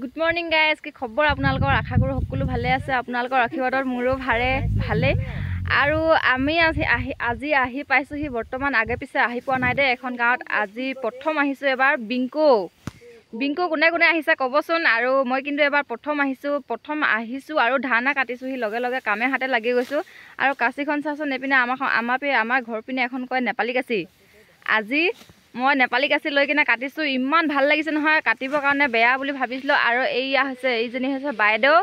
Good morning guys, কি খবৰ আপোনালোকৰ? আশা কৰোঁ সকলো ভালে আছে। আপোনালোকৰ আশীৰ্বাদত মোৰো ভালেই। আৰু আমি আজি আহি পাইছোঁহি। বৰ্তমান আগে পিছে আহি পোৱা নাই দেই এখন গাঁৱত। আজি প্ৰথম আহিছোঁ এবাৰ। বিংকু কোনে কোনে আহিছে ক'বচোন। আৰু মই কিন্তু এবাৰ প্ৰথম আহিছোঁ আৰু ধানা কাটিছোঁহি। লগে লগে কামে হাতে লাগি গৈছোঁ। আৰু কাঁচিখন চাচোন, এইপিনে আমাৰ ঘৰ পিনে এখন কয় নেপালী কাঁচি। আজি মই নেপালী কাঁচি লৈ কিনে কাটিছোঁ। ইমান ভাল লাগিছে নহয়, কাটিবৰ কাৰণে বেয়া বুলি ভাবিছিলোঁ। আৰু এইজনী হৈছে বাইদেউ,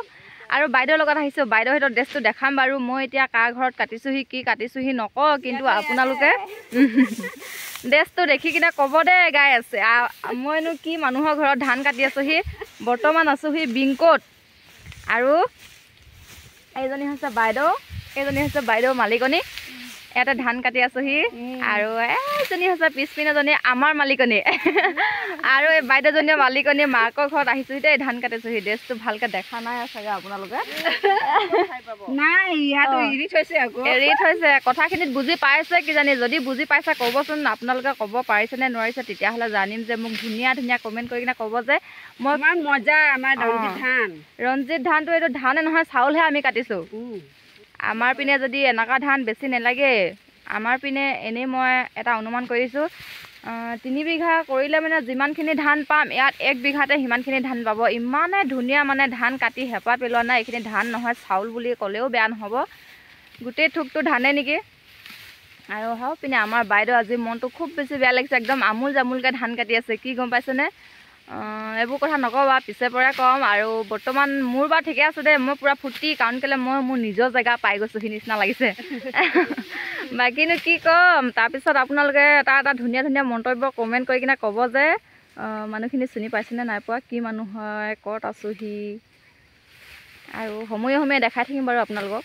আৰু বাইদেউৰ লগত আহিছোঁ। বাইদেউৰ সিহঁতৰ ড্ৰেছটো দেখাম বাৰু। মই এতিয়া কাৰ ঘৰত কাটিছোঁহি, কি কাটিছোঁহি নকওঁ, কিন্তু আপোনালোকে ড্ৰেছটো দেখি কিনে ক'ব দেই গাইজ। মইনো কি মানুহৰ ঘৰত ধান কাটি আছোঁহি। বৰ্তমান আছোঁহি বিংকত। আৰু এইজনী হৈছে বাইদেউ মালিকনী। ইয়াতে ধান কাটি আছোঁহি। আৰু এজনী হৈছে পিছপিনেজনী আমাৰ মালিকনী। আৰু এই বাইদেউজনীয়ে মালিকনী মাকৰ ঘৰত আহিছোঁহি দেই, ধান কাটিছোঁহি। ড্ৰেছটো ভালকৈ দেখা নাই চাগে আপোনালোকে। এৰি থৈছে। কথাখিনিত বুজি পাইছে কিজানি। যদি বুজি পাইছে ক'বচোন, আপোনালোকে ক'ব পাৰিছেনে নোৱাৰিছে, তেতিয়াহ'লে জানিম যে। মোক ধুনীয়া কমেণ্ট কৰি কিনে ক'ব যে মই ইমান মজা আমাৰ ৰঞ্জিত ধানটো এইটো ধানে নহয়, চাউলহে আমি কাটিছোঁ। আমাৰ পিনে যদি এনেকুৱা ধান বেছি নালাগে, আমাৰ পিনে এনেই মই এটা অনুমান কৰিছোঁ, 3 বিঘা কৰিলে মানে যিমানখিনি ধান পাম, ইয়াত 1 বিঘাতে সিমানখিনি ধান পাব। ইমানে ধুনীয়া মানে ধান কাটি হেঁপাহ পেলোৱা নাই। এইখিনি ধান নহয়, চাউল বুলি ক'লেও বেয়া নহ'ব। গোটেই থোকটো ধানে নেকি। আৰু হওক পিনে আমাৰ বাইদেউ আজি মনটো খুব বেছি বেয়া লাগিছে। একদম আমোল জামোলকৈ ধান কাটি আছে। কি গম পাইছেনে? এইবোৰ কথা নক'বা, পিছে পৰাই ক'ম। আৰু বৰ্তমান মোৰ বাৰু ঠিকে আছে দেই। মই পূৰা ফূৰ্তি, কাৰণ কেলৈ মই মোৰ নিজৰ জেগা পাই গৈছোঁহি নিচিনা লাগিছে। বাকীনো কি ক'ম। তাৰপিছত আপোনালোকে এটা ধুনীয়া মন্তব্য কমেণ্ট কৰি কিনে ক'ব যে মানুহখিনি চিনি পাইছেনে নাই পোৱা, কি মানুহ হয়, ক'ত আছোঁহি। আৰু সময়ে দেখাই থাকিম বাৰু আপোনালোকক।